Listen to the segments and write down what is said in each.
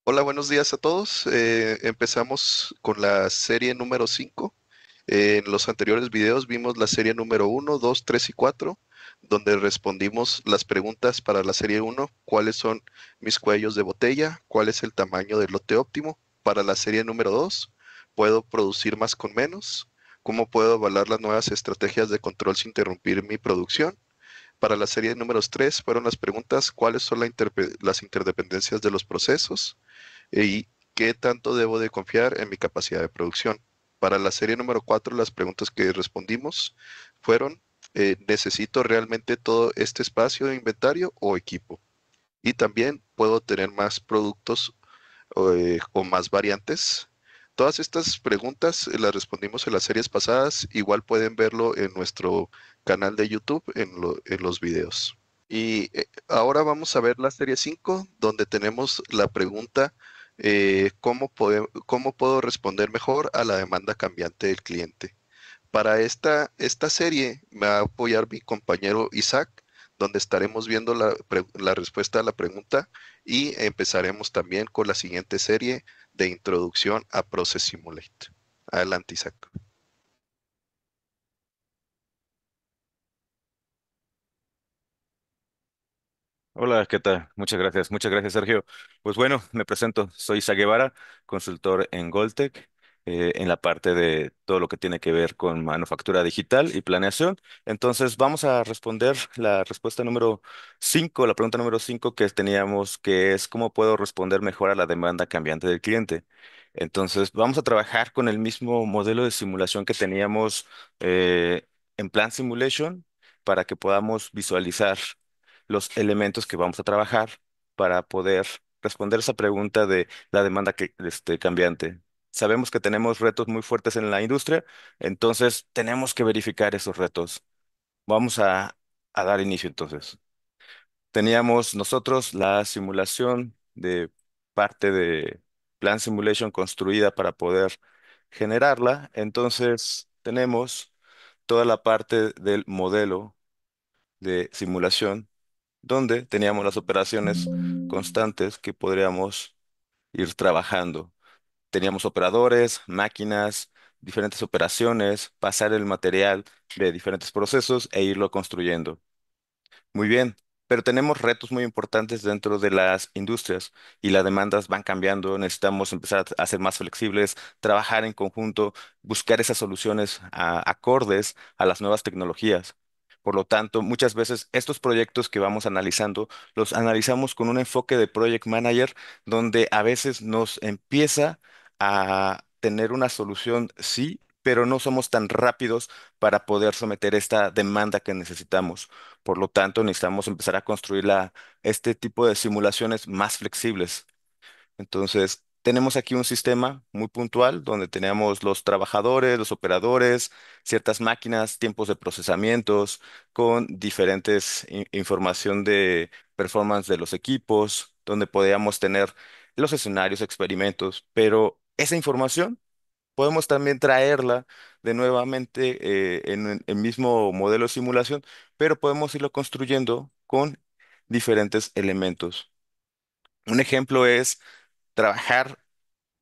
Hola, buenos días a todos. Empezamos con la serie número 5. En los anteriores videos vimos la serie número uno, 2, 3 y 4, donde respondimos las preguntas para la serie uno: ¿cuáles son mis cuellos de botella? ¿Cuál es el tamaño del lote óptimo? Para la serie número 2, ¿puedo producir más con menos? ¿Cómo puedo evaluar las nuevas estrategias de control sin interrumpir mi producción? Para la serie número 3 fueron las preguntas: ¿cuáles son las interdependencias de los procesos? ¿Y qué tanto debo de confiar en mi capacidad de producción? Para la serie número 4, las preguntas que respondimos fueron: ¿necesito realmente todo este espacio de inventario o equipo? Y también, ¿puedo tener más productos o más variantes? Todas estas preguntas las respondimos en las series pasadas. Igual pueden verlo en nuestro canal de YouTube en los videos. Y ahora vamos a ver la serie 5, donde tenemos la pregunta: ¿cómo puedo responder mejor a la demanda cambiante del cliente? Para esta serie me va a apoyar mi compañero Isaac, donde estaremos viendo la respuesta a la pregunta, y empezaremos también con la siguiente serie de introducción a Process Simulate. Adelante, Isaac. Hola, ¿qué tal? Muchas gracias, Sergio. Pues bueno, me presento, soy Isa Guevara, consultor en Goldtech, en la parte de todo lo que tiene que ver con manufactura digital y planeación. Entonces, vamos a responder la respuesta número 5, la pregunta número 5 que teníamos, que es ¿cómo puedo responder mejor a la demanda cambiante del cliente? Entonces, vamos a trabajar con el mismo modelo de simulación que teníamos en Plan Simulation para que podamos visualizar los elementos que vamos a trabajar para poder responder esa pregunta de la demanda cambiante. Sabemos que tenemos retos muy fuertes en la industria, entonces tenemos que verificar esos retos. Vamos a dar inicio entonces. Teníamos nosotros la simulación de parte de Plan Simulation construida para poder generarla. Entonces tenemos toda la parte del modelo de simulación donde teníamos las operaciones constantes que podríamos ir trabajando. Teníamos operadores, máquinas, diferentes operaciones, pasar el material de diferentes procesos e irlo construyendo. Muy bien, pero tenemos retos muy importantes dentro de las industrias y las demandas van cambiando. Necesitamos empezar a ser más flexibles, trabajar en conjunto, buscar esas soluciones acordes a las nuevas tecnologías. Por lo tanto, muchas veces estos proyectos que vamos analizando los analizamos con un enfoque de project manager donde a veces nos empieza a tener una solución, sí, pero no somos tan rápidos para poder someter esta demanda que necesitamos. Por lo tanto, necesitamos empezar a construir este tipo de simulaciones más flexibles. Entonces, tenemos aquí un sistema muy puntual donde tenemos los trabajadores, los operadores, ciertas máquinas, tiempos de procesamientos, con diferentes información de performance de los equipos, donde podríamos tener los escenarios, experimentos, pero esa información podemos también traerla de nuevamente en el mismo modelo de simulación, pero podemos irlo construyendo con diferentes elementos. Un ejemplo es trabajar,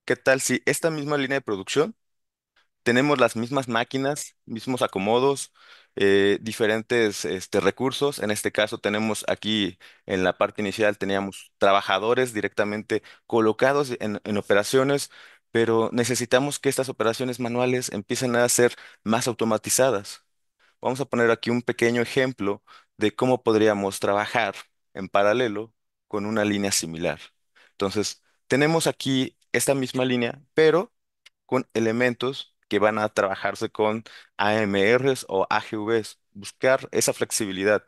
¿qué tal si esta misma línea de producción tenemos las mismas máquinas, mismos acomodos, diferentes recursos? En este caso tenemos aquí en la parte inicial teníamos trabajadores directamente colocados en operaciones, pero necesitamos que estas operaciones manuales empiecen a ser más automatizadas. Vamos a poner aquí un pequeño ejemplo de cómo podríamos trabajar en paralelo con una línea similar. Entonces, tenemos aquí esta misma línea, pero con elementos que van a trabajarse con AMRs o AGVs, buscar esa flexibilidad,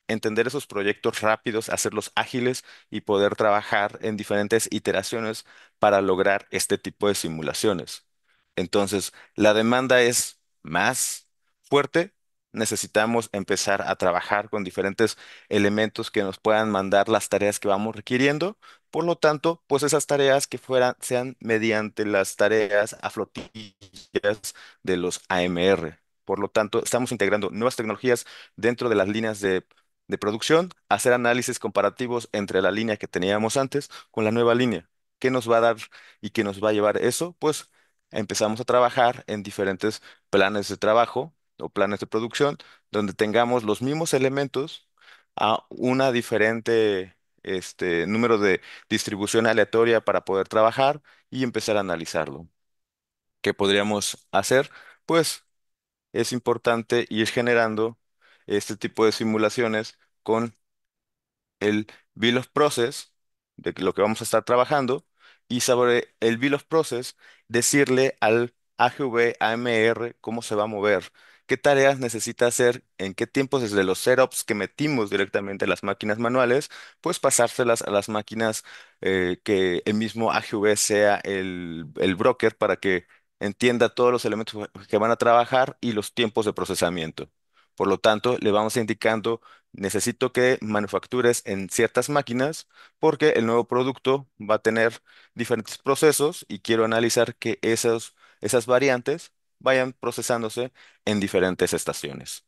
entender esos proyectos rápidos, hacerlos ágiles y poder trabajar en diferentes iteraciones para lograr este tipo de simulaciones. Entonces, la demanda es más fuerte, necesitamos empezar a trabajar con diferentes elementos que nos puedan mandar las tareas que vamos requiriendo. Por lo tanto, pues esas tareas que fueran, sean mediante las tareas a flotillas de los AMR. Por lo tanto, estamos integrando nuevas tecnologías dentro de las líneas de producción, hacer análisis comparativos entre la línea que teníamos antes con la nueva línea. ¿Qué nos va a dar y qué nos va a llevar eso? Pues empezamos a trabajar en diferentes planes de trabajo o planes de producción donde tengamos los mismos elementos a una diferente número de distribución aleatoria para poder trabajar y empezar a analizarlo. ¿Qué podríamos hacer? Pues es importante ir generando este tipo de simulaciones con el Bill of Process de lo que vamos a estar trabajando y sobre el Bill of Process decirle al AGV AMR cómo se va a mover, qué tareas necesita hacer, en qué tiempos desde los setups que metimos directamente a las máquinas manuales, pues pasárselas a las máquinas que el mismo AGV sea el broker para que entienda todos los elementos que van a trabajar y los tiempos de procesamiento. Por lo tanto, le vamos indicando necesito que manufactures en ciertas máquinas porque el nuevo producto va a tener diferentes procesos y quiero analizar que esas variantes vayan procesándose en diferentes estaciones.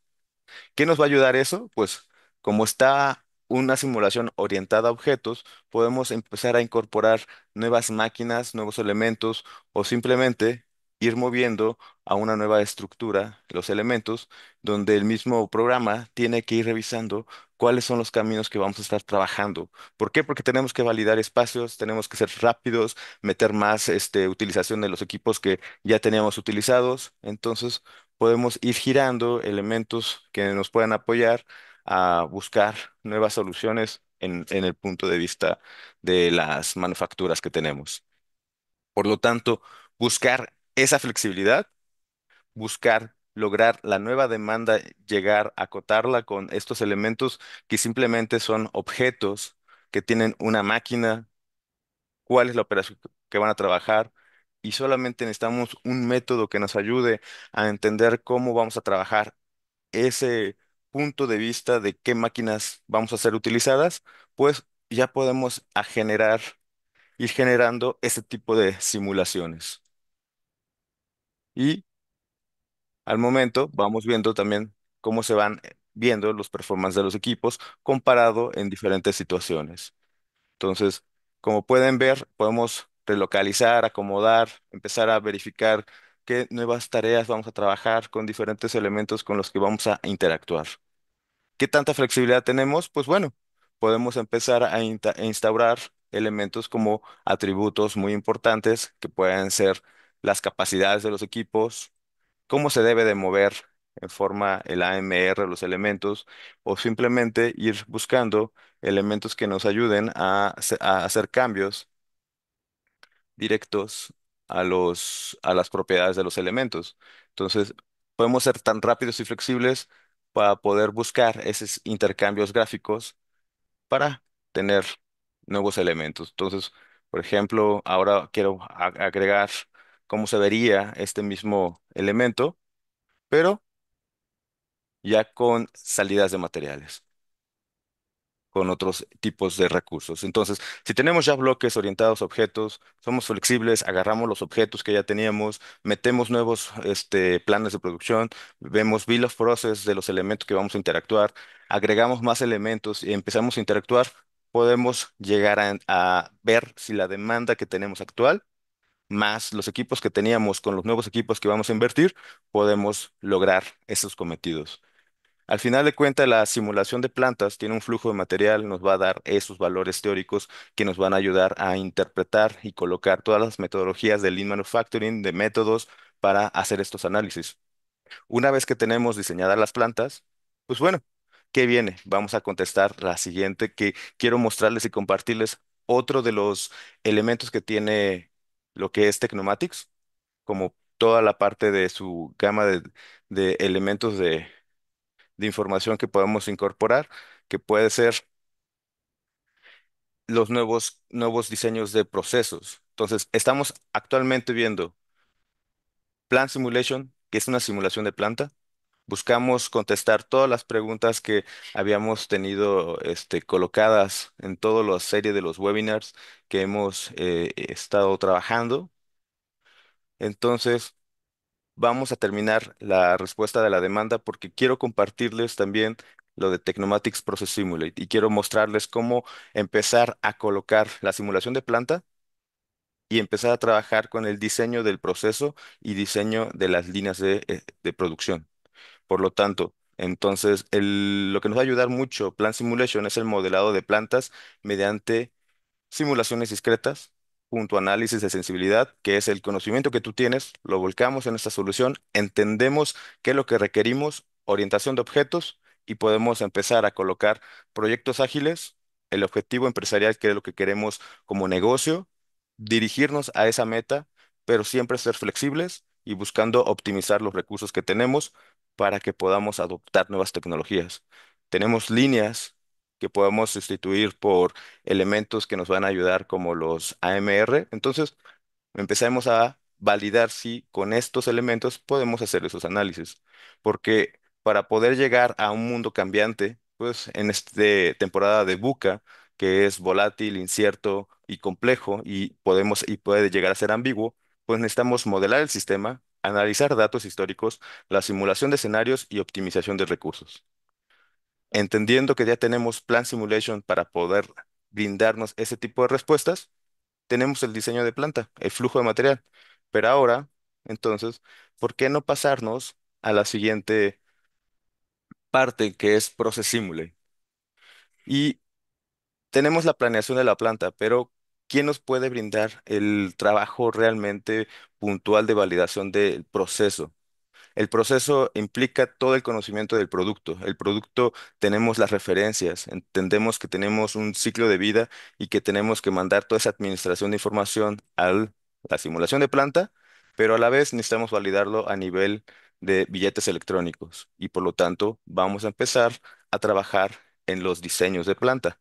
¿Qué nos va a ayudar eso? Pues como está una simulación orientada a objetos, podemos empezar a incorporar nuevas máquinas, nuevos elementos o simplemente ir moviendo a una nueva estructura los elementos donde el mismo programa tiene que ir revisando cuáles son los caminos que vamos a estar trabajando. ¿Por qué? Porque tenemos que validar espacios, tenemos que ser rápidos, meter más utilización de los equipos que ya teníamos utilizados. Entonces, podemos ir girando elementos que nos puedan apoyar a buscar nuevas soluciones en el punto de vista de las manufacturas que tenemos. Por lo tanto, buscar esa flexibilidad, buscar lograr la nueva demanda, llegar a acotarla con estos elementos que simplemente son objetos que tienen una máquina, cuál es la operación que van a trabajar y solamente necesitamos un método que nos ayude a entender cómo vamos a trabajar ese punto de vista de qué máquinas vamos a ser utilizadas, pues ya podemos ir generando ese tipo de simulaciones. Y al momento vamos viendo también cómo se van viendo los performances de los equipos comparado en diferentes situaciones. Entonces, como pueden ver, podemos relocalizar, acomodar, empezar a verificar qué nuevas tareas vamos a trabajar con diferentes elementos con los que vamos a interactuar. ¿Qué tanta flexibilidad tenemos? Pues bueno, podemos empezar a instaurar elementos como atributos muy importantes que pueden ser las capacidades de los equipos, cómo se debe de mover en forma el AMR, los elementos, o simplemente ir buscando elementos que nos ayuden a hacer cambios directos a las propiedades de los elementos. Entonces, podemos ser tan rápidos y flexibles para poder buscar esos intercambios gráficos para tener nuevos elementos. Entonces, por ejemplo, ahora quiero agregar cómo se vería este mismo elemento, pero ya con salidas de materiales, con otros tipos de recursos. Entonces, si tenemos ya bloques orientados a objetos, somos flexibles, agarramos los objetos que ya teníamos, metemos nuevos planes de producción, vemos bill of process de los elementos que vamos a interactuar, agregamos más elementos y empezamos a interactuar, podemos llegar a ver si la demanda que tenemos actual, más los equipos que teníamos con los nuevos equipos que vamos a invertir, podemos lograr esos cometidos. Al final de cuentas, la simulación de plantas tiene un flujo de material, nos va a dar esos valores teóricos que nos van a ayudar a interpretar y colocar todas las metodologías de Lean Manufacturing, de métodos para hacer estos análisis. Una vez que tenemos diseñadas las plantas, pues bueno, ¿qué viene? Vamos a contestar la siguiente que quiero mostrarles y compartirles otro de los elementos que tiene lo que es Technomatics, como toda la parte de su gama de elementos de información que podemos incorporar, que puede ser los nuevos diseños de procesos. Entonces, estamos actualmente viendo Plant Simulation, que es una simulación de planta, Buscamos contestar todas las preguntas que habíamos tenido colocadas en toda la serie de los webinars que hemos estado trabajando. Entonces, vamos a terminar la respuesta de la demanda porque quiero compartirles también lo de Technomatics Process Simulate y quiero mostrarles cómo empezar a colocar la simulación de planta y empezar a trabajar con el diseño del proceso y diseño de las líneas de producción. Por lo tanto, entonces, lo que nos va a ayudar mucho Plant Simulation es el modelado de plantas mediante simulaciones discretas, junto a análisis de sensibilidad, que es el conocimiento que tú tienes, lo volcamos en esta solución, entendemos qué es lo que requerimos, orientación de objetos y podemos empezar a colocar proyectos ágiles, el objetivo empresarial, que es lo que queremos como negocio, dirigirnos a esa meta, pero siempre ser flexibles y buscando optimizar los recursos que tenemos para que podamos adoptar nuevas tecnologías. Tenemos líneas que podemos sustituir por elementos que nos van a ayudar como los AMR. Entonces, empecemos a validar si con estos elementos podemos hacer esos análisis. Porque para poder llegar a un mundo cambiante, pues en esta temporada de VUCA, que es volátil, incierto y complejo y puede llegar a ser ambiguo, pues necesitamos modelar el sistema, analizar datos históricos, la simulación de escenarios y optimización de recursos. Entendiendo que ya tenemos Plan Simulation para poder brindarnos ese tipo de respuestas, tenemos el diseño de planta, el flujo de material. Pero ahora, entonces, ¿por qué no pasarnos a la siguiente parte que es Process Simulate? Y tenemos la planeación de la planta, pero ¿quién nos puede brindar el trabajo realmente puntual de validación del proceso? El proceso implica todo el conocimiento del producto. El producto tenemos las referencias, entendemos que tenemos un ciclo de vida y que tenemos que mandar toda esa administración de información a la simulación de planta, pero a la vez necesitamos validarlo a nivel de billetes electrónicos y por lo tanto vamos a empezar a trabajar en los diseños de planta.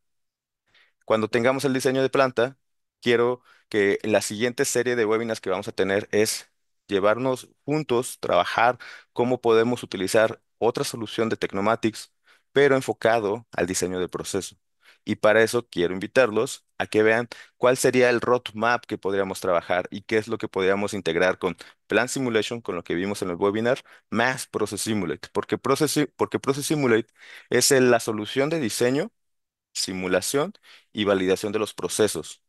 Cuando tengamos el diseño de planta, quiero que la siguiente serie de webinars que vamos a tener es llevarnos juntos, trabajar cómo podemos utilizar otra solución de Technomatics, pero enfocado al diseño del proceso. Y para eso quiero invitarlos a que vean cuál sería el roadmap que podríamos trabajar y qué es lo que podríamos integrar con Plan Simulation, con lo que vimos en el webinar, más Process Simulate. Porque Process Simulate es la solución de diseño, simulación y validación de los procesos.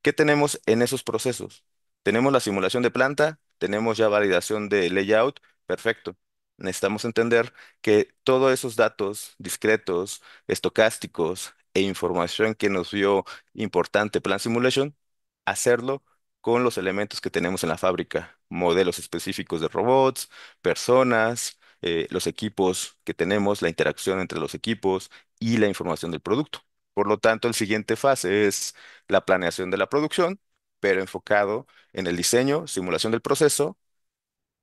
¿Qué tenemos en esos procesos? Tenemos la simulación de planta, tenemos ya validación de layout, perfecto. Necesitamos entender que todos esos datos discretos, estocásticos e información que nos dio importante Plan Simulation, hacerlo con los elementos que tenemos en la fábrica, modelos específicos de robots, personas, los equipos que tenemos, la interacción entre los equipos y la información del producto. Por lo tanto, el siguiente fase es la planeación de la producción, pero enfocado en el diseño, simulación del proceso,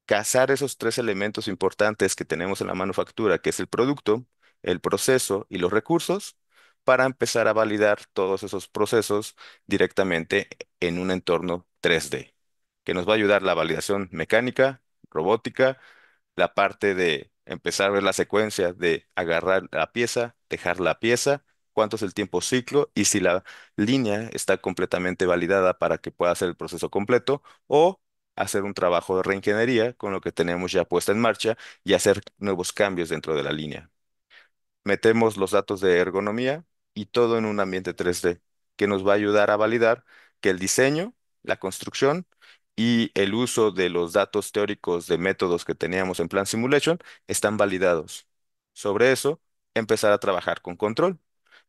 casar esos tres elementos importantes que tenemos en la manufactura, que es el producto, el proceso y los recursos, para empezar a validar todos esos procesos directamente en un entorno 3D, que nos va a ayudar la validación mecánica, robótica, la parte de empezar a ver la secuencia de agarrar la pieza, dejar la pieza, cuánto es el tiempo ciclo y si la línea está completamente validada para que pueda hacer el proceso completo o hacer un trabajo de reingeniería con lo que tenemos ya puesta en marcha y hacer nuevos cambios dentro de la línea. Metemos los datos de ergonomía y todo en un ambiente 3D que nos va a ayudar a validar que el diseño, la construcción y el uso de los datos teóricos de métodos que teníamos en Plan Simulation están validados. Sobre eso, empezar a trabajar con control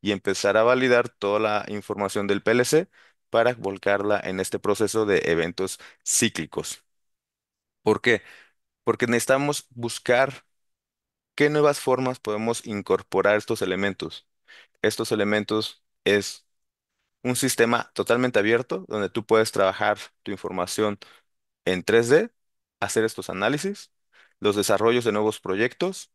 y empezar a validar toda la información del PLC para volcarla en este proceso de eventos cíclicos. ¿Por qué? Porque necesitamos buscar qué nuevas formas podemos incorporar estos elementos. Estos elementos es un sistema totalmente abierto donde tú puedes trabajar tu información en 3D, hacer estos análisis, los desarrollos de nuevos proyectos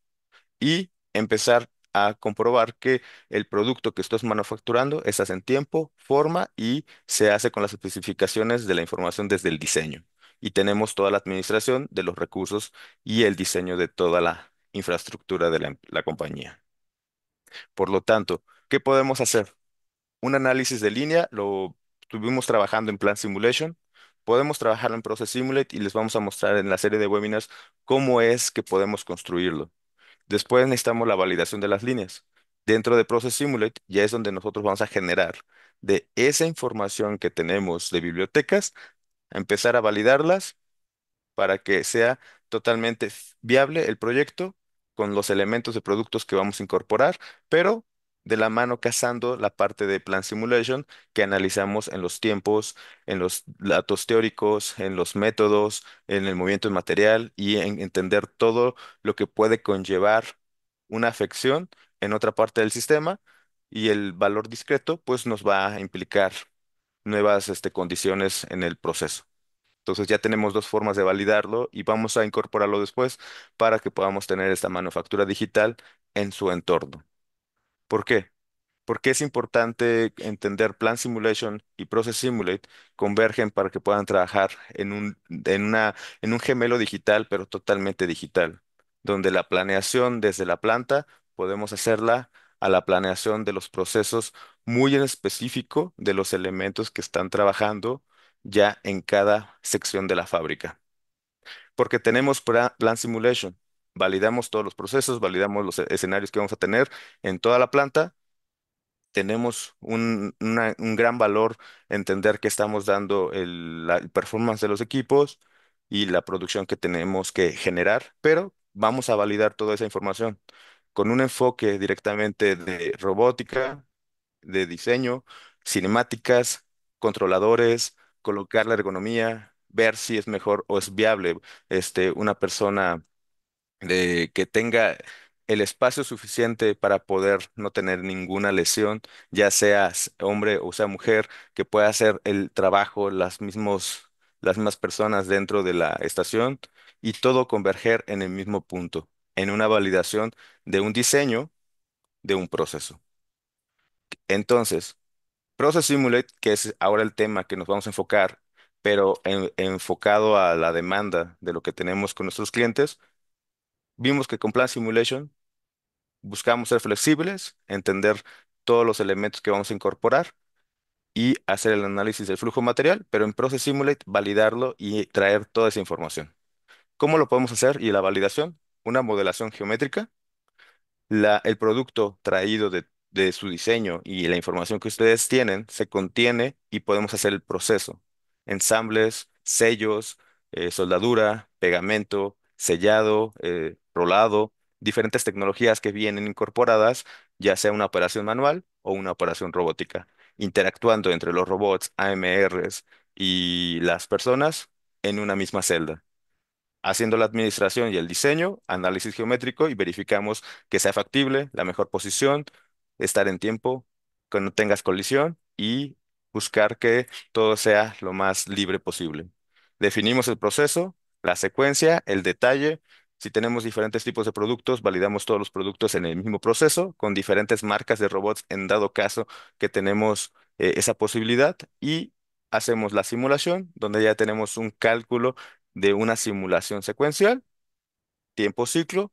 y empezar a comprobar que el producto que estás manufacturando estás en tiempo, forma y se hace con las especificaciones de la información desde el diseño. Y tenemos toda la administración de los recursos y el diseño de toda la infraestructura de la compañía. Por lo tanto, ¿qué podemos hacer? Un análisis de línea lo estuvimos trabajando en Plan Simulation. Podemos trabajarlo en Process Simulate y les vamos a mostrar en la serie de webinars cómo es que podemos construirlo. Después necesitamos la validación de las líneas. Dentro de Process Simulate ya es donde nosotros vamos a generar de esa información que tenemos de bibliotecas, a empezar a validarlas para que sea totalmente viable el proyecto con los elementos de productos que vamos a incorporar, pero de la mano cazando la parte de Plan Simulation que analizamos en los tiempos, en los datos teóricos, en los métodos, en el movimiento del material y en entender todo lo que puede conllevar una afección en otra parte del sistema, y el valor discreto pues nos va a implicar nuevas condiciones en el proceso. Entonces ya tenemos dos formas de validarlo y vamos a incorporarlo después para que podamos tener esta manufactura digital en su entorno. ¿Por qué? Porque es importante entender Plan Simulation y Process Simulate convergen para que puedan trabajar en un gemelo digital, pero totalmente digital, donde la planeación desde la planta podemos hacerla a la planeación de los procesos muy en específico de los elementos que están trabajando ya en cada sección de la fábrica. Porque tenemos Plan Simulation, validamos todos los procesos, validamos los escenarios que vamos a tener en toda la planta. Tenemos un gran valor entender que estamos dando la performance de los equipos y la producción que tenemos que generar, pero vamos a validar toda esa información con un enfoque directamente de robótica, de diseño, cinemáticas, controladores, colocar la ergonomía, ver si es mejor o es viable una persona de que tenga el espacio suficiente para poder no tener ninguna lesión, ya sea hombre o sea mujer, que pueda hacer el trabajo las mismas personas dentro de la estación, y todo converger en el mismo punto, en una validación de un diseño de un proceso. Entonces, Process Simulate, que es ahora el tema que nos vamos a enfocar, pero enfocado a la demanda de lo que tenemos con nuestros clientes, vimos que con Plan Simulation buscamos ser flexibles, entender todos los elementos que vamos a incorporar y hacer el análisis del flujo material, pero en Process Simulate validarlo y traer toda esa información. ¿Cómo lo podemos hacer? Y la validación, una modelación geométrica, el producto traído de su diseño y la información que ustedes tienen se contiene y podemos hacer el proceso. Ensambles, sellos, soldadura, pegamento, sellado, rolado, diferentes tecnologías que vienen incorporadas, ya sea una operación manual o una operación robótica, interactuando entre los robots, AMRs y las personas en una misma celda, haciendo la administración y el diseño, análisis geométrico y verificamos que sea factible, la mejor posición, estar en tiempo, que no tengas colisión y buscar que todo sea lo más libre posible. Definimos el proceso, la secuencia, el detalle. Si tenemos diferentes tipos de productos, validamos todos los productos en el mismo proceso con diferentes marcas de robots en dado caso que tenemos esa posibilidad, y hacemos la simulación donde ya tenemos un cálculo de una simulación secuencial, tiempo ciclo,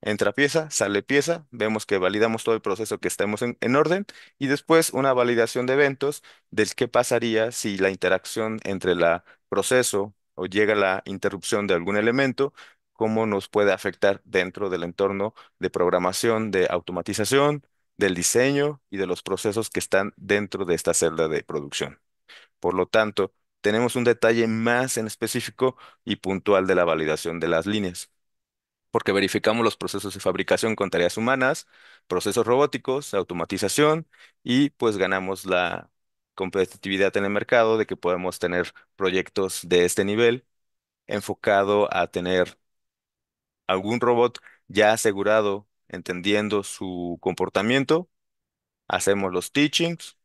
entra pieza, sale pieza, vemos que validamos todo el proceso que estemos en orden, y después una validación de eventos del qué pasaría si la interacción entre la proceso o llega la interrupción de algún elemento, cómo nos puede afectar dentro del entorno de programación, de automatización, del diseño y de los procesos que están dentro de esta celda de producción. Por lo tanto, tenemos un detalle más en específico y puntual de la validación de las líneas, porque verificamos los procesos de fabricación con tareas humanas, procesos robóticos, automatización, y pues ganamos la competitividad en el mercado de que podemos tener proyectos de este nivel enfocado a tener algún robot ya asegurado, entendiendo su comportamiento, hacemos los teachings,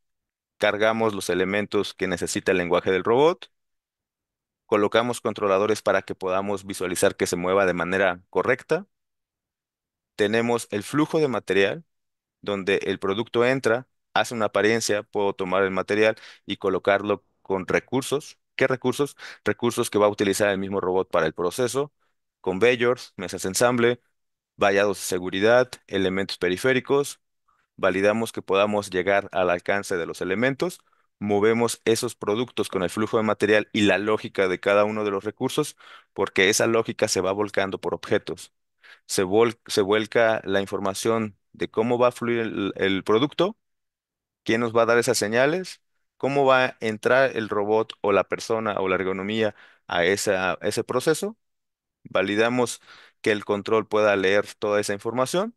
cargamos los elementos que necesita el lenguaje del robot, colocamos controladores para que podamos visualizar que se mueva de manera correcta. Tenemos el flujo de material, donde el producto entra, hace una apariencia, puedo tomar el material y colocarlo con recursos. ¿Qué recursos? Recursos que va a utilizar el mismo robot para el proceso, conveyors, mesas de ensamble, vallados de seguridad, elementos periféricos, validamos que podamos llegar al alcance de los elementos, movemos esos productos con el flujo de material y la lógica de cada uno de los recursos, porque esa lógica se va volcando por objetos. Se vuelca la información de cómo va a fluir el producto, quién nos va a dar esas señales, cómo va a entrar el robot o la persona o la ergonomía a ese proceso. Validamos que el control pueda leer toda esa información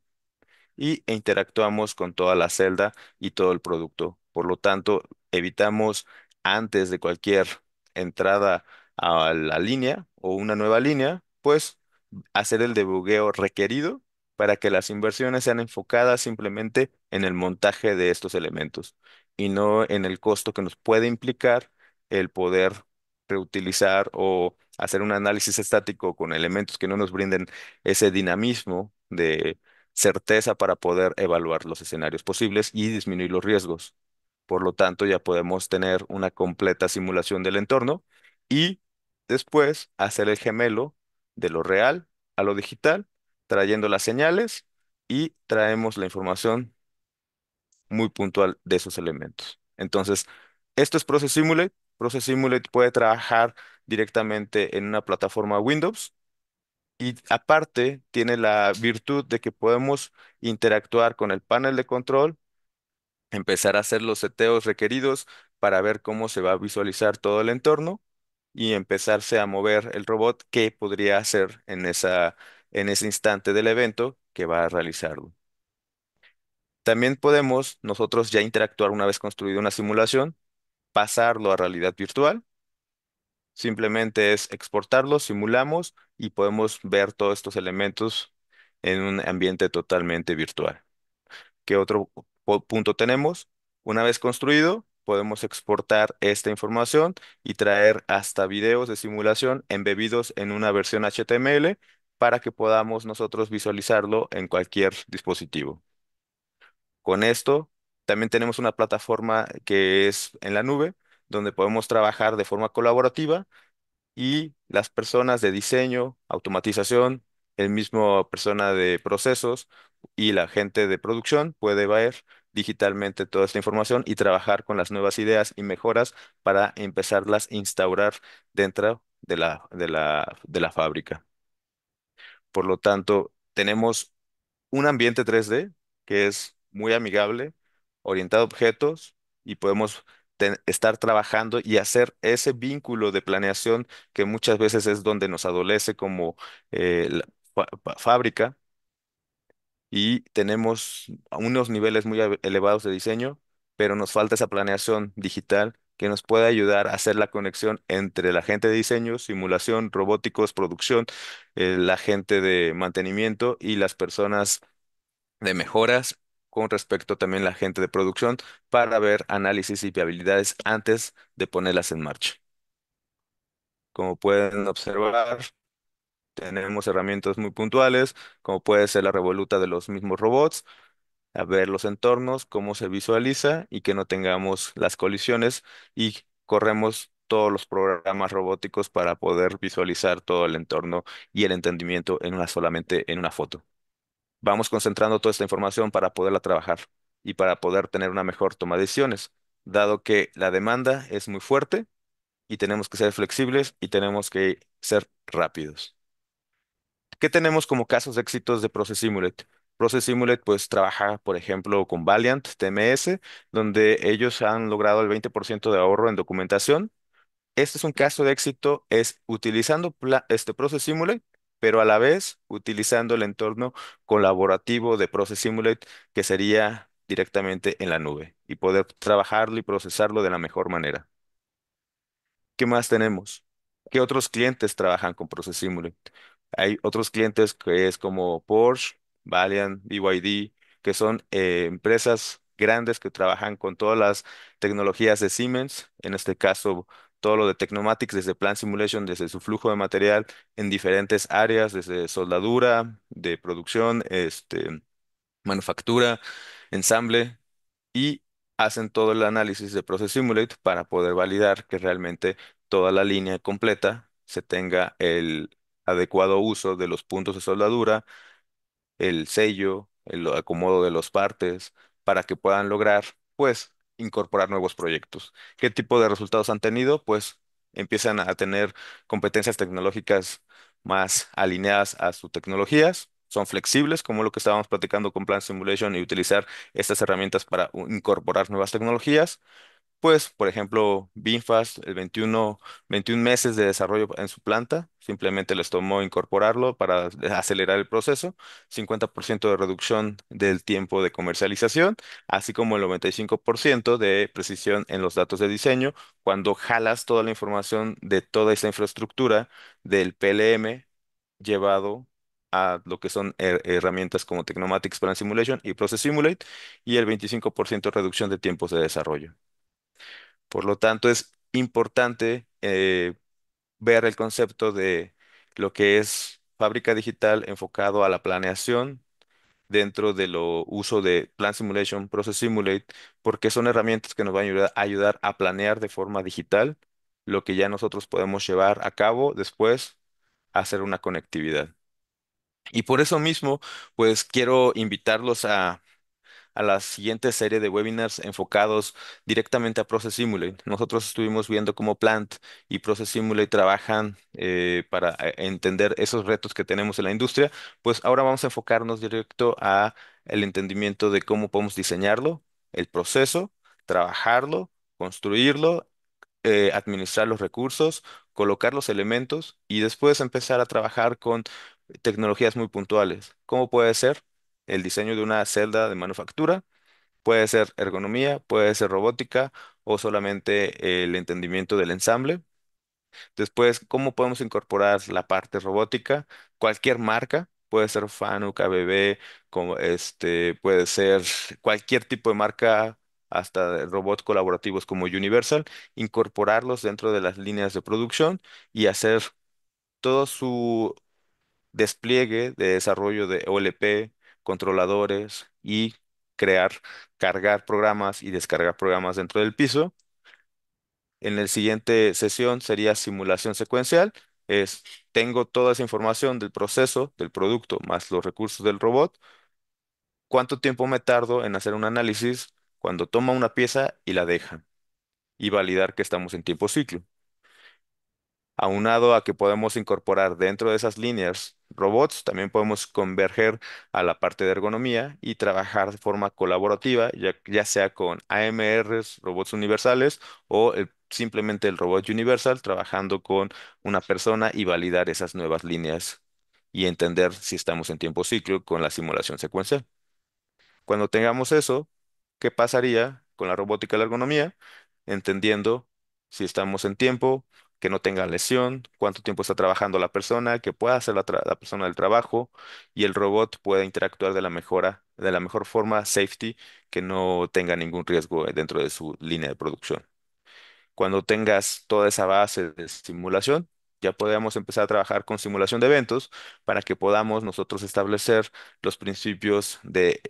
e interactuamos con toda la celda y todo el producto. Por lo tanto, evitamos antes de cualquier entrada a la línea o una nueva línea, pues hacer el debugueo requerido para que las inversiones sean enfocadas simplemente en el montaje de estos elementos y no en el costo que nos puede implicar el poder reutilizar o hacer un análisis estático con elementos que no nos brinden ese dinamismo de certeza para poder evaluar los escenarios posibles y disminuir los riesgos. Por lo tanto, ya podemos tener una completa simulación del entorno y después hacer el gemelo de lo real a lo digital, trayendo las señales y traemos la información muy puntual de esos elementos. Entonces, esto es Process Simulate. Process Simulate puede trabajar directamente en una plataforma Windows y aparte tiene la virtud de que podemos interactuar con el panel de control, empezar a hacer los seteos requeridos para ver cómo se va a visualizar todo el entorno y empezarse a mover el robot que podría hacer en ese instante del evento que va a realizarlo. También podemos nosotros ya interactuar una vez construida una simulación, pasarlo a realidad virtual. Simplemente es exportarlo, simulamos y podemos ver todos estos elementos en un ambiente totalmente virtual. ¿Qué otro punto tenemos? Una vez construido, podemos exportar esta información y traer hasta videos de simulación embebidos en una versión HTML para que podamos nosotros visualizarlo en cualquier dispositivo. Con esto, también tenemos una plataforma que es en la nube, donde podemos trabajar de forma colaborativa y las personas de diseño, automatización, el mismo persona de procesos y la gente de producción puede ver digitalmente toda esta información y trabajar con las nuevas ideas y mejoras para empezarlas a instaurar dentro de la fábrica. Por lo tanto, tenemos un ambiente 3D que es muy amigable, orientado a objetos y podemos estar trabajando y hacer ese vínculo de planeación que muchas veces es donde nos adolece como la fábrica y tenemos unos niveles muy elevados de diseño, pero nos falta esa planeación digital que nos puede ayudar a hacer la conexión entre la gente de diseño, simulación, robóticos, producción, la gente de mantenimiento y las personas de mejoras con respecto también a la gente de producción para ver análisis y viabilidades antes de ponerlas en marcha. Como pueden observar, tenemos herramientas muy puntuales, como puede ser la revoluta de los mismos robots, a ver los entornos, cómo se visualiza y que no tengamos las colisiones y corremos todos los programas robóticos para poder visualizar todo el entorno y el entendimiento en solamente en una foto. Vamos concentrando toda esta información para poderla trabajar y para poder tener una mejor toma de decisiones, dado que la demanda es muy fuerte y tenemos que ser flexibles y tenemos que ser rápidos. ¿Qué tenemos como casos de éxitos de Process Simulate? Process Simulate pues trabaja, por ejemplo, con Valiant TMS, donde ellos han logrado el 20% de ahorro en documentación. Este es un caso de éxito, es utilizando este Process Simulate, pero a la vez utilizando el entorno colaborativo de Process Simulate, que sería directamente en la nube, y poder trabajarlo y procesarlo de la mejor manera. ¿Qué más tenemos? ¿Qué otros clientes trabajan con Process Simulate? Hay otros clientes que es como Porsche, Valiant, BYD, que son empresas grandes que trabajan con todas las tecnologías de Siemens, en este caso todo lo de Technomatics desde Plant Simulation, desde su flujo de material en diferentes áreas, desde soldadura, de producción, manufactura, ensamble y hacen todo el análisis de Process Simulate para poder validar que realmente toda la línea completa se tenga el adecuado uso de los puntos de soldadura, el sello, el acomodo de los partes, para que puedan lograr, pues, incorporar nuevos proyectos. ¿Qué tipo de resultados han tenido? Pues empiezan a tener competencias tecnológicas más alineadas a sus tecnologías. Son flexibles, como lo que estábamos platicando con Plan Simulation, y utilizar estas herramientas para incorporar nuevas tecnologías. Pues, por ejemplo, VinFast, el 21 meses de desarrollo en su planta, simplemente les tomó incorporarlo para acelerar el proceso, 50% de reducción del tiempo de comercialización, así como el 95% de precisión en los datos de diseño, cuando jalas toda la información de toda esa infraestructura del PLM llevado a lo que son herramientas como Technomatics Plan Simulation y Process Simulate, y el 25% de reducción de tiempos de desarrollo. Por lo tanto, es importante ver el concepto de lo que es fábrica digital enfocado a la planeación dentro de lo uso de Plan Simulation, Process Simulate, porque son herramientas que nos van a ayudar a planear de forma digital lo que ya nosotros podemos llevar a cabo después, hacer una conectividad. Y por eso mismo, pues quiero invitarlos a la siguiente serie de webinars enfocados directamente a Process Simulate. Nosotros estuvimos viendo cómo Plant y Process Simulate trabajan para entender esos retos que tenemos en la industria. Pues ahora vamos a enfocarnos directo a el entendimiento de cómo podemos diseñarlo, el proceso, trabajarlo, construirlo, administrar los recursos, colocar los elementos y después empezar a trabajar con tecnologías muy puntuales. ¿Cómo puede ser? El diseño de una celda de manufactura, puede ser ergonomía, puede ser robótica o solamente el entendimiento del ensamble. Después, ¿cómo podemos incorporar la parte robótica? Cualquier marca, puede ser Fanuc, ABB, como puede ser cualquier tipo de marca, hasta de robots colaborativos como Universal, incorporarlos dentro de las líneas de producción y hacer todo su despliegue de desarrollo de OLP, controladores y crear, cargar programas y descargar programas dentro del piso. En la siguiente sesión sería simulación secuencial. Tengo toda esa información del proceso, del producto, más los recursos del robot. ¿Cuánto tiempo me tardo en hacer un análisis cuando toma una pieza y la deja? Y validar que estamos en tiempo ciclo. Aunado a que podemos incorporar dentro de esas líneas robots, también podemos converger a la parte de ergonomía y trabajar de forma colaborativa, ya sea con AMRs, robots universales, o simplemente el robot universal trabajando con una persona y validar esas nuevas líneas y entender si estamos en tiempo ciclo con la simulación secuencial. Cuando tengamos eso, ¿qué pasaría con la robótica y la ergonomía? Entendiendo si estamos en tiempo, que no tenga lesión, cuánto tiempo está trabajando la persona, que pueda hacer la persona el trabajo y el robot pueda interactuar de la mejor forma, safety, que no tenga ningún riesgo dentro de su línea de producción. Cuando tengas toda esa base de simulación, ya podemos empezar a trabajar con simulación de eventos para que podamos nosotros establecer los principios de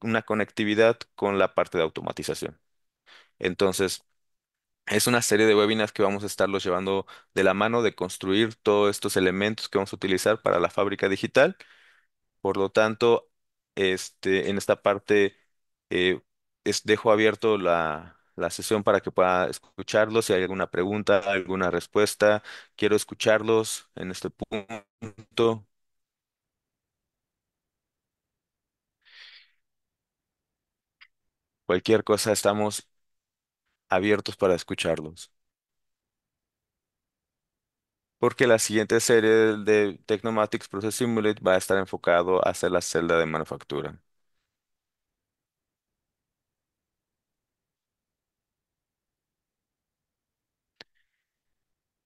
una conectividad con la parte de automatización. Entonces, es una serie de webinars que vamos a estarlos llevando de la mano de construir todos estos elementos que vamos a utilizar para la fábrica digital. Por lo tanto, en esta parte dejo abierto la sesión para que pueda escucharlos. Si hay alguna pregunta, alguna respuesta, quiero escucharlos en este punto. Cualquier cosa, estamos abiertos para escucharlos. Porque la siguiente serie de Technomatics Process Simulate va a estar enfocado a hacer la celda de manufactura.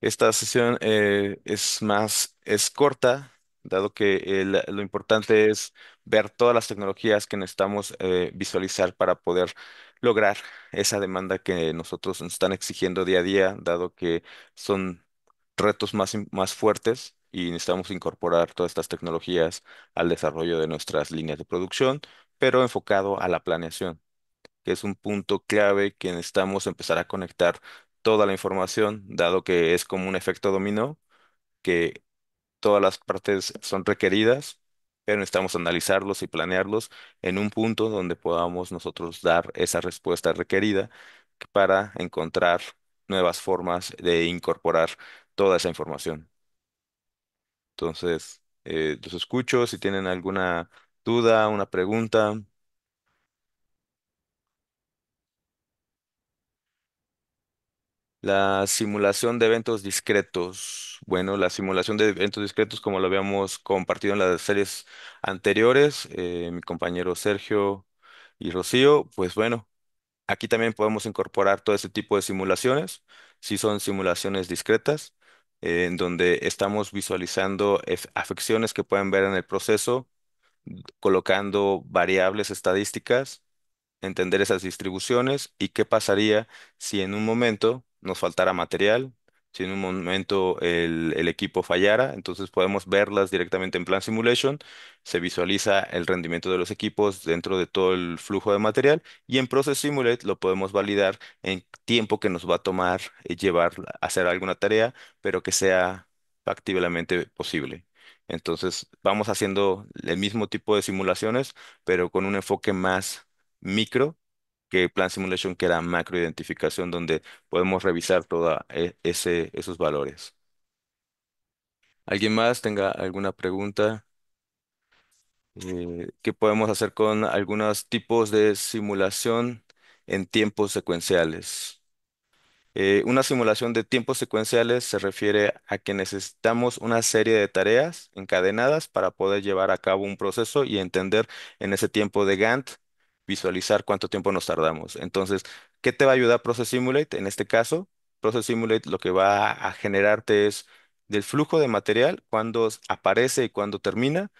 Esta sesión es corta, dado que lo importante es ver todas las tecnologías que necesitamos visualizar para poder lograr esa demanda que nosotros nos están exigiendo día a día, dado que son retos más fuertes y necesitamos incorporar todas estas tecnologías al desarrollo de nuestras líneas de producción, pero enfocado a la planeación, que es un punto clave que necesitamos empezar a conectar toda la información, dado que es como un efecto dominó, que todas las partes son requeridas pero necesitamos analizarlos y planearlos en un punto donde podamos nosotros dar esa respuesta requerida para encontrar nuevas formas de incorporar toda esa información. Entonces, los escucho si tienen alguna duda, una pregunta. La simulación de eventos discretos. Bueno, la simulación de eventos discretos, como lo habíamos compartido en las series anteriores, mi compañero Sergio y Rocío, pues bueno, aquí también podemos incorporar todo ese tipo de simulaciones. Si son simulaciones discretas, en donde estamos visualizando afecciones que pueden ver en el proceso, colocando variables estadísticas, entender esas distribuciones y qué pasaría si en un momento nos faltara material, si en un momento el equipo fallara. Entonces podemos verlas directamente en Plan Simulation, se visualiza el rendimiento de los equipos dentro de todo el flujo de material y en Process Simulate lo podemos validar en tiempo que nos va a tomar llevar a hacer alguna tarea, pero que sea factiblemente posible. Entonces vamos haciendo el mismo tipo de simulaciones, pero con un enfoque más micro que Plan Simulation, que era macro identificación, donde podemos revisar toda esos valores. ¿Alguien más tenga alguna pregunta? ¿Qué podemos hacer con algunos tipos de simulación en tiempos secuenciales? Una simulación de tiempos secuenciales se refiere a que necesitamos una serie de tareas encadenadas para poder llevar a cabo un proceso y entender en ese tiempo de Gantt, visualizar cuánto tiempo nos tardamos. Entonces, ¿qué te va a ayudar Process Simulate? En este caso, Process Simulate lo que va a generarte es del flujo de material, cuándo aparece y cuándo termina,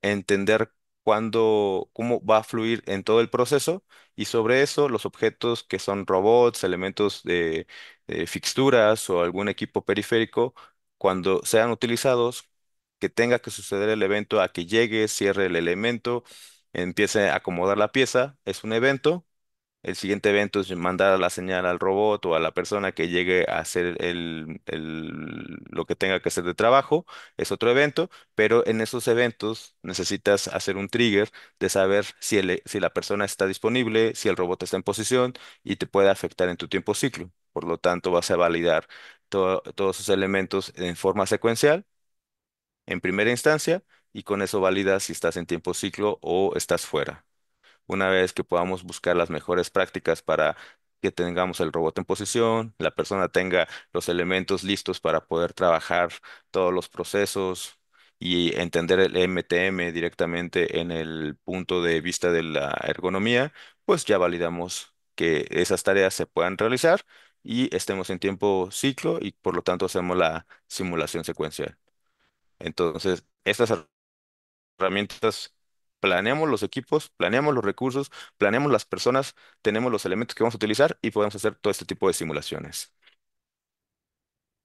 entender cómo va a fluir en todo el proceso y sobre eso los objetos que son robots, elementos de fixturas o algún equipo periférico, cuando sean utilizados, que tenga que suceder el evento a que llegue, cierre el elemento, empiece a acomodar la pieza, es un evento. El siguiente evento es mandar la señal al robot o a la persona que llegue a hacer lo que tenga que hacer de trabajo. Es otro evento, pero en esos eventos necesitas hacer un trigger de saber si la persona está disponible, si el robot está en posición y te puede afectar en tu tiempo ciclo. Por lo tanto, vas a validar todos esos elementos en forma secuencial en primera instancia y con eso validas si estás en tiempo ciclo o estás fuera. Una vez que podamos buscar las mejores prácticas para que tengamos el robot en posición, la persona tenga los elementos listos para poder trabajar todos los procesos y entender el MTM directamente en el punto de vista de la ergonomía, pues ya validamos que esas tareas se puedan realizar y estemos en tiempo ciclo y por lo tanto hacemos la simulación secuencial. Entonces, estas herramientas, planeamos los equipos, planeamos los recursos, planeamos las personas, tenemos los elementos que vamos a utilizar y podemos hacer todo este tipo de simulaciones.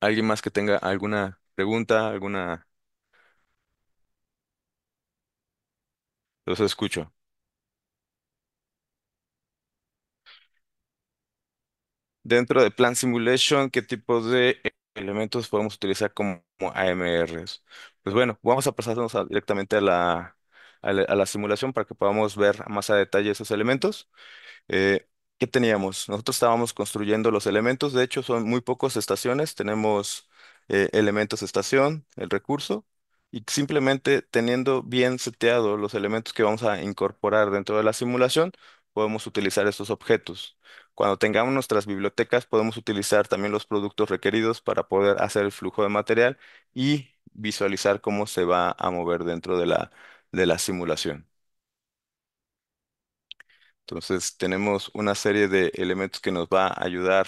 ¿Alguien más que tenga alguna pregunta, alguna? Los escucho. Dentro de Plan Simulation, ¿qué tipo de elementos podemos utilizar como AMRs? Pues bueno, vamos a pasarnos directamente a la simulación para que podamos ver más a detalle esos elementos. Eh, ¿Qué teníamos? Nosotros estábamos construyendo los elementos, de hecho son muy pocas estaciones, tenemos elementos estación, el recurso, y simplemente teniendo bien seteado los elementos que vamos a incorporar dentro de la simulación, podemos utilizar estos objetos. Cuando tengamos nuestras bibliotecas, podemos utilizar también los productos requeridos para poder hacer el flujo de material y visualizar cómo se va a mover dentro de la simulación. Entonces tenemos una serie de elementos que nos va a ayudar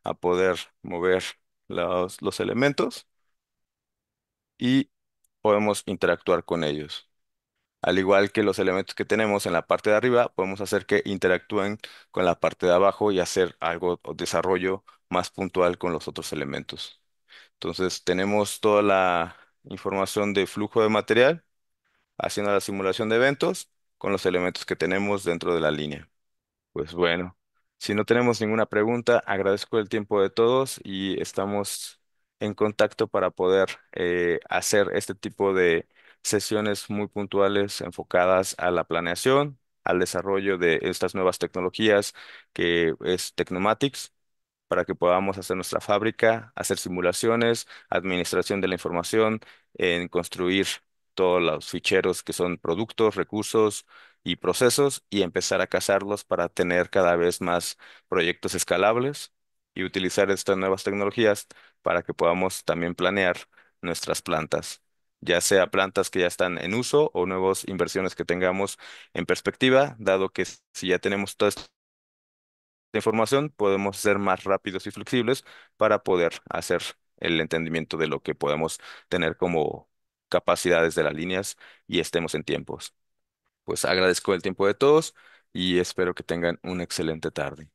a poder mover los elementos y podemos interactuar con ellos. Al igual que los elementos que tenemos en la parte de arriba, podemos hacer que interactúen con la parte de abajo y hacer algo o desarrollo más puntual con los otros elementos. Entonces tenemos toda la información de flujo de material, haciendo la simulación de eventos con los elementos que tenemos dentro de la línea. Pues bueno, si no tenemos ninguna pregunta, agradezco el tiempo de todos y estamos en contacto para poder hacer este tipo de sesiones muy puntuales enfocadas a la planeación, al desarrollo de estas nuevas tecnologías que es Tecnomatics, para que podamos hacer nuestra fábrica, hacer simulaciones, administración de la información, en construir todos los ficheros que son productos, recursos y procesos y empezar a casarlos para tener cada vez más proyectos escalables y utilizar estas nuevas tecnologías para que podamos también planear nuestras plantas, ya sea plantas que ya están en uso o nuevas inversiones que tengamos en perspectiva, dado que si ya tenemos todo esto de información, podemos ser más rápidos y flexibles para poder hacer el entendimiento de lo que podemos tener como capacidades de las líneas y estemos en tiempos. Pues agradezco el tiempo de todos y espero que tengan una excelente tarde.